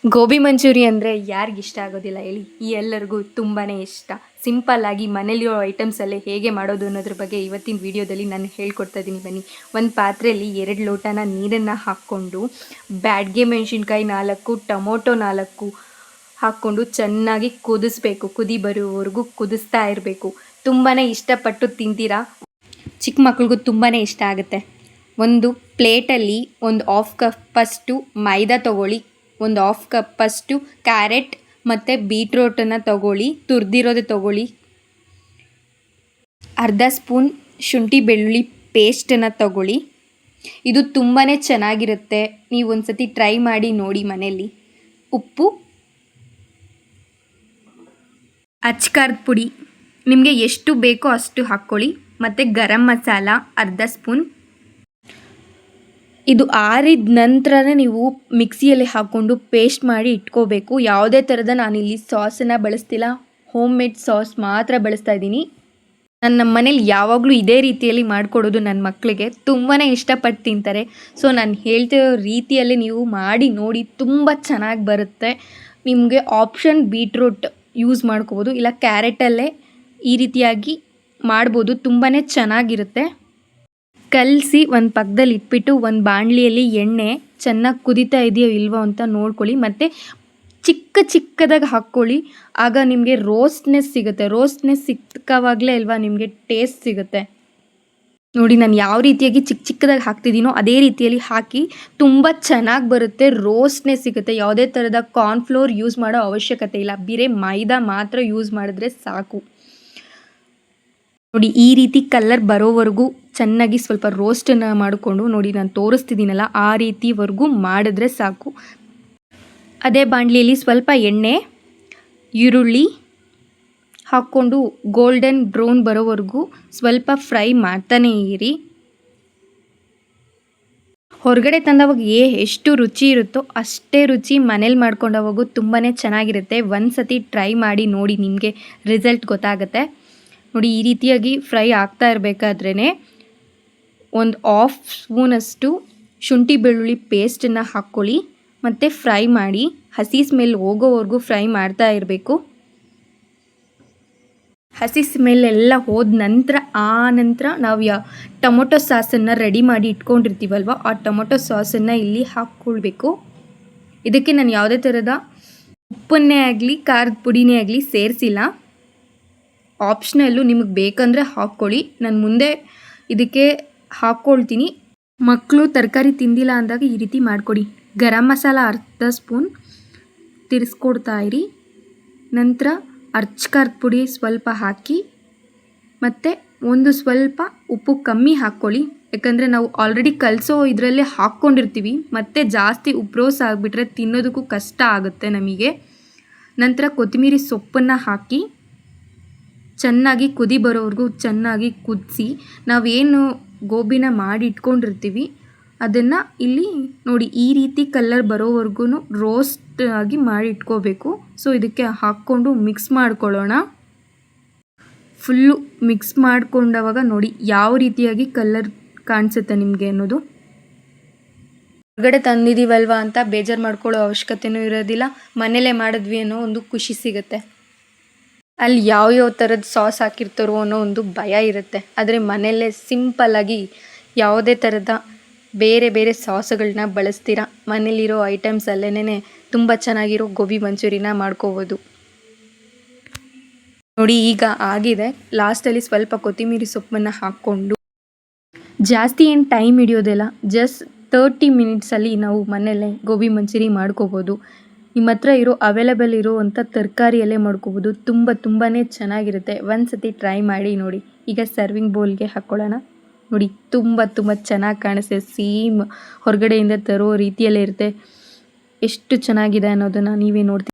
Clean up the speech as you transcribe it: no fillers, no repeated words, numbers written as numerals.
ಗೋಬಿ ಮಂಚೂರಿ ಅಂದರೆ ಯಾರಿಗೆ ಇಷ್ಟ ಆಗೋದಿಲ್ಲ ಹೇಳಿ. ಈ ಎಲ್ಲರಿಗೂ ತುಂಬಾ ಇಷ್ಟ. ಸಿಂಪಲ್ಲಾಗಿ ಮನೇಲಿರೋ ಐಟಮ್ಸಲ್ಲೇ ಹೇಗೆ ಮಾಡೋದು ಅನ್ನೋದ್ರ ಬಗ್ಗೆ ಇವತ್ತಿನ ವಿಡಿಯೋದಲ್ಲಿ ನಾನು ಹೇಳ್ಕೊಡ್ತಾ ಇದ್ದೀನಿ. ಬನ್ನಿ. ಒಂದು ಪಾತ್ರೆಯಲ್ಲಿ 2 ಲೋಟನ ನೀರನ್ನು ಹಾಕ್ಕೊಂಡು ಬ್ಯಾಡಗೆ ಮೆಣಸಿನ್ಕಾಯಿ 4, ಟೊಮೊಟೊ 4 ಹಾಕ್ಕೊಂಡು ಚೆನ್ನಾಗಿ ಕುದಿಸ್ಬೇಕು. ಕುದಿ ಬರುವವರೆಗೂ ಕುದಿಸ್ತಾ ಇರಬೇಕು. ತುಂಬಾ ಇಷ್ಟಪಟ್ಟು ತಿಂತೀರಾ. ಚಿಕ್ಕ ಮಕ್ಳಿಗೂ ತುಂಬಾ ಇಷ್ಟ ಆಗುತ್ತೆ. ಒಂದು ಪ್ಲೇಟಲ್ಲಿ ಒಂದು 1/2 ಕಪ್ಪಷ್ಟು ಮೈದಾ ತೊಗೊಳ್ಳಿ. ಒಂದು 1/2 ಕಪ್ಪಷ್ಟು ಕ್ಯಾರೆಟ್ ಮತ್ತು ಬೀಟ್ರೋಟನ್ನು ತೊಗೊಳ್ಳಿ, ತುರಿದಿರೋದು ತೊಗೊಳ್ಳಿ. ಅರ್ಧ ಸ್ಪೂನ್ ಶುಂಠಿ ಬೆಳ್ಳುಳ್ಳಿ ಪೇಸ್ಟನ್ನು ತೊಗೊಳ್ಳಿ. ಇದು ತುಂಬಾ ಚೆನ್ನಾಗಿರುತ್ತೆ. ನೀವು ಒಂದು ಸತಿ ಟ್ರೈ ಮಾಡಿ ನೋಡಿ ಮನೆಯಲ್ಲಿ. ಉಪ್ಪು, ಅಚ್ಕಾರದ ಪುಡಿ ನಿಮಗೆ ಎಷ್ಟು ಬೇಕೋ ಅಷ್ಟು ಹಾಕ್ಕೊಳ್ಳಿ. ಮತ್ತು ಗರಂ ಮಸಾಲ ಅರ್ಧ ಸ್ಪೂನ್. ಇದು ಆರಿದ ನಂತರನೇ ನೀವು ಮಿಕ್ಸಿಯಲ್ಲಿ ಹಾಕ್ಕೊಂಡು ಪೇಸ್ಟ್ ಮಾಡಿ ಇಟ್ಕೋಬೇಕು. ಯಾವುದೇ ಥರದ ನಾನಿಲ್ಲಿ ಸಾಸನ್ನು ಬಳಸ್ತಿಲ್ಲ, ಹೋಮ್ ಮೇಡ್ ಸಾಸ್ ಮಾತ್ರ ಬಳಸ್ತಾ ಇದ್ದೀನಿ. ನಮ್ಮ ಮನೇಲಿ ಯಾವಾಗಲೂ ಇದೇ ರೀತಿಯಲ್ಲಿ ಮಾಡಿಕೊಡೋದು ನನ್ನ ಮಕ್ಕಳಿಗೆ. ತುಂಬಾ ಇಷ್ಟಪಟ್ಟು ತಿಂತಾರೆ. ಸೊ ನಾನು ಹೇಳ್ತಿರೋ ರೀತಿಯಲ್ಲಿ ನೀವು ಮಾಡಿ ನೋಡಿ, ತುಂಬ ಚೆನ್ನಾಗಿ ಬರುತ್ತೆ. ನಿಮಗೆ ಆಪ್ಷನ್ ಬೀಟ್ರೂಟ್ ಯೂಸ್ ಮಾಡ್ಕೋಬೋದು, ಇಲ್ಲ ಕ್ಯಾರೆಟಲ್ಲೇ ಈ ರೀತಿಯಾಗಿ ಮಾಡ್ಬೋದು. ತುಂಬಾ ಚೆನ್ನಾಗಿರುತ್ತೆ. ಕಲಸಿ ಒಂದು ಪಕ್ಕದಲ್ಲಿ ಇಟ್ಬಿಟ್ಟು ಒಂದು ಬಾಣಲಿಯಲ್ಲಿ ಎಣ್ಣೆ ಚೆನ್ನಾಗಿ ಕುದೀತಾ ಇದೆಯೋ ಇಲ್ವೋ ಅಂತ ನೋಡ್ಕೊಳ್ಳಿ. ಮತ್ತು ಚಿಕ್ಕದಾಗಿ ಹಾಕ್ಕೊಳ್ಳಿ. ಆಗ ನಿಮಗೆ ರೋಸ್ಟ್ನೆಸ್ ಸಿಗುತ್ತೆ. ರೋಸ್ಟ್ನೆಸ್ ಸಿಕ್ಕವಾಗಲೇ ಅಲ್ವಾ ನಿಮಗೆ ಟೇಸ್ಟ್ ಸಿಗುತ್ತೆ. ನೋಡಿ, ನಾನು ಯಾವ ರೀತಿಯಾಗಿ ಚಿಕ್ಕದಾಗಿ ಹಾಕ್ತಿದ್ದೀನೋ ಅದೇ ರೀತಿಯಲ್ಲಿ ಹಾಕಿ. ತುಂಬ ಚೆನ್ನಾಗಿ ಬರುತ್ತೆ. ರೋಸ್ಟ್ನೆಸ್ ಸಿಗುತ್ತೆ. ಯಾವುದೇ ಥರದ ಕಾರ್ನ್ಫ್ಲೋರ್ ಯೂಸ್ ಮಾಡೋ ಅವಶ್ಯಕತೆ ಇಲ್ಲ. ಬರೀ ಮೈದಾ ಮಾತ್ರ ಯೂಸ್ ಮಾಡಿದ್ರೆ ಸಾಕು. ನೋಡಿ, ಈ ರೀತಿ ಕಲರ್ ಬರೋವರೆಗೂ ಚೆನ್ನಾಗಿ ಸ್ವಲ್ಪ ರೋಸ್ಟನ್ನು ಮಾಡಿಕೊಂಡು, ನೋಡಿ ನಾನು ತೋರಿಸ್ತಿದ್ದೀನಲ್ಲ ಆ ರೀತಿವರೆಗೂ ಮಾಡಿದ್ರೆ ಸಾಕು. ಅದೇ ಬಾಣಲಿಯಲ್ಲಿ ಸ್ವಲ್ಪ ಎಣ್ಣೆ, ಈರುಳ್ಳಿ ಹಾಕ್ಕೊಂಡು ಗೋಲ್ಡನ್ ಬ್ರೌನ್ ಬರೋವರೆಗೂ ಸ್ವಲ್ಪ ಫ್ರೈ ಮಾಡ್ತಾನೇ ಇರಿ. ಹೊರಗಡೆ ತಂದವಾಗ ಎಷ್ಟು ರುಚಿ ಇರುತ್ತೋ ಅಷ್ಟೇ ರುಚಿ ಮನೇಲಿ ಮಾಡ್ಕೊಂಡವಾಗೂ ತುಂಬಾ ಚೆನ್ನಾಗಿರುತ್ತೆ. ಒಂದು ಸತಿ ಟ್ರೈ ಮಾಡಿ ನೋಡಿ, ನಿಮಗೆ ರಿಸಲ್ಟ್ ಗೊತ್ತಾಗುತ್ತೆ. ನೋಡಿ, ಈ ರೀತಿಯಾಗಿ ಫ್ರೈ ಆಗ್ತಾ ಇರಬೇಕಾದ್ರೇ ಒಂದು 1/2 ಸ್ಪೂನಷ್ಟು ಶುಂಠಿ ಬೆಳ್ಳುಳ್ಳಿ ಪೇಸ್ಟನ್ನು ಹಾಕ್ಕೊಳ್ಳಿ. ಮತ್ತು ಫ್ರೈ ಮಾಡಿ. ಹಸಿ ಸ್ಮೆಲ್ ಹೋಗೋವರೆಗೂ ಫ್ರೈ ಮಾಡ್ತಾ ಇರಬೇಕು. ಹಸಿ ಸ್ಮೆಲ್ ಎಲ್ಲ ಹೋದ ನಂತರ ನಾವು ಟೊಮೊಟೊ ಸಾಸನ್ನು ರೆಡಿ ಮಾಡಿ ಇಟ್ಕೊಂಡಿರ್ತೀವಲ್ವ, ಆ ಟೊಮೊಟೊ ಸಾಸನ್ನು ಇಲ್ಲಿ ಹಾಕ್ಕೊಳ್ಬೇಕು. ಇದಕ್ಕೆ ನಾನು ಯಾವುದೇ ಥರದ ಉಪ್ಪನ್ನೇ ಆಗಲಿ ಖಾರದ ಪುಡಿನೇ ಆಗಲಿ ಸೇರಿಸಿಲ್ಲ. ಆಪ್ಷನಲ್ಲು, ನಿಮಗೆ ಬೇಕಂದರೆ ಹಾಕ್ಕೊಳ್ಳಿ. ನಾನು ಮುಂದೆ ಇದಕ್ಕೆ ಹಾಕ್ಕೊಳ್ತೀನಿ. ಮಕ್ಕಳು ತರಕಾರಿ ತಿಂದಿಲ್ಲ ಅಂದಾಗ ಈ ರೀತಿ ಮಾಡಿಕೊಡಿ. ಗರಂ ಮಸಾಲ ಅರ್ಧ ಸ್ಪೂನ್ ತಿರ್ಸ್ಕೊಡ್ತಾ ಇರಿ. ನಂತರ ಅಚ್ಕಾರದ ಪುಡಿ ಸ್ವಲ್ಪ ಹಾಕಿ, ಮತ್ತು ಒಂದು ಸ್ವಲ್ಪ ಉಪ್ಪು ಕಮ್ಮಿ ಹಾಕ್ಕೊಳ್ಳಿ. ಯಾಕಂದರೆ ನಾವು ಆಲ್ರೆಡಿ ಕಲಸೋ ಇದರಲ್ಲೇ ಹಾಕ್ಕೊಂಡಿರ್ತೀವಿ. ಮತ್ತು ಜಾಸ್ತಿ ಉಪ್ರೋಸ್ ಆಗಿಬಿಟ್ರೆ ತಿನ್ನೋದಕ್ಕೂ ಕಷ್ಟ ಆಗುತ್ತೆ ನಮಗೆ. ನಂತರ ಕೊತ್ತಂಬರಿ ಸೊಪ್ಪನ್ನು ಹಾಕಿ ಚೆನ್ನಾಗಿ ಕುದಿ ಬರೋವರೆಗೂ ಚೆನ್ನಾಗಿ ಕುದಿಸಿ. ನಾವೇನು ಗೋಬಿನ ಮಾಡಿ ಇಟ್ಕೊಂಡಿರ್ತೀವಿ ಅದನ್ನು ಇಲ್ಲಿ ನೋಡಿ ಈ ರೀತಿ ಕಲರ್ ಬರೋವರೆಗೂ ರೋಸ್ಟ್ ಆಗಿ ಮಾಡಿ ಇಟ್ಕೋಬೇಕು. ಸೊ ಇದಕ್ಕೆ ಹಾಕ್ಕೊಂಡು ಮಿಕ್ಸ್ ಮಾಡ್ಕೊಳ್ಳೋಣ. ಫುಲ್ಲು ಮಿಕ್ಸ್ ಮಾಡ್ಕೊಂಡವಾಗ ನೋಡಿ ಯಾವ ರೀತಿಯಾಗಿ ಕಲರ್ ಕಾಣಿಸುತ್ತೆ ನಿಮಗೆ ಅನ್ನೋದು. ಹೊರಗಡೆ ತಂದಿದ್ದೀವಲ್ವ ಅಂತ ಬೇಜಾರು ಮಾಡ್ಕೊಳ್ಳೋ ಅವಶ್ಯಕತೆಯೂ ಇರೋದಿಲ್ಲ. ಮನೇಲೇ ಮಾಡಿದ್ವಿ ಅನ್ನೋ ಒಂದು ಖುಷಿ ಸಿಗುತ್ತೆ. ಅಲ್ಲಿ ಯಾವ ಥರದ ಸಾಸ್ ಹಾಕಿರ್ತಾರೋ ಅನ್ನೋ ಒಂದು ಭಯ ಇರುತ್ತೆ. ಆದರೆ ಮನೆಯಲ್ಲೇ ಸಿಂಪಲ್ಲಾಗಿ ಯಾವುದೇ ಥರದ ಬೇರೆ ಸಾಸುಗಳನ್ನ ಬಳಸ್ತೀರಾ, ಮನೇಲಿರೋ ಐಟಮ್ಸಲ್ಲೇ ತುಂಬ ಚೆನ್ನಾಗಿರೋ ಗೋಬಿ ಮಂಚೂರಿನ ಮಾಡ್ಕೋಬೋದು. ನೋಡಿ, ಈಗ ಆಗಿದೆ. ಲಾಸ್ಟಲ್ಲಿ ಸ್ವಲ್ಪ ಕೊತ್ತಂಬರಿ ಸೊಪ್ಪನ್ನು ಹಾಕ್ಕೊಂಡು, ಜಾಸ್ತಿ ಏನು ಟೈಮ್ ಹಿಡಿಯೋದಿಲ್ಲ. ಜಸ್ಟ್ 30 ಮಿನಿಟ್ಸಲ್ಲಿ ನಾವು ಮನೆಯಲ್ಲೇ ಗೋಬಿ ಮಂಚೂರಿ ಮಾಡ್ಕೋಬೋದು. ನಿಮ್ಮ ಹತ್ರ ಅವೈಲೇಬಲ್ ಇರೋವಂಥ ತರಕಾರಿಯಲ್ಲೇ ಮಾಡ್ಕೋಬೋದು. ತುಂಬಾ ಚೆನ್ನಾಗಿರುತ್ತೆ. ಒಂದು ಸತಿ ಟ್ರೈ ಮಾಡಿ ನೋಡಿ. ಈಗ ಸರ್ವಿಂಗ್ ಬೌಲ್ಗೆ ಹಾಕ್ಕೊಳ್ಳೋಣ. ನೋಡಿ, ತುಂಬ ಚೆನ್ನಾಗಿ ಕಾಣಿಸುತ್ತೆ. ಸೇಮ್ ಹೊರಗಡೆಯಿಂದ ತರೋ ರೀತಿಯಲ್ಲೇ ಇರುತ್ತೆ. ಎಷ್ಟು ಚೆನ್ನಾಗಿದೆ ಅನ್ನೋದನ್ನು ನೀವೇ ನೋಡ್ತೀವಿ.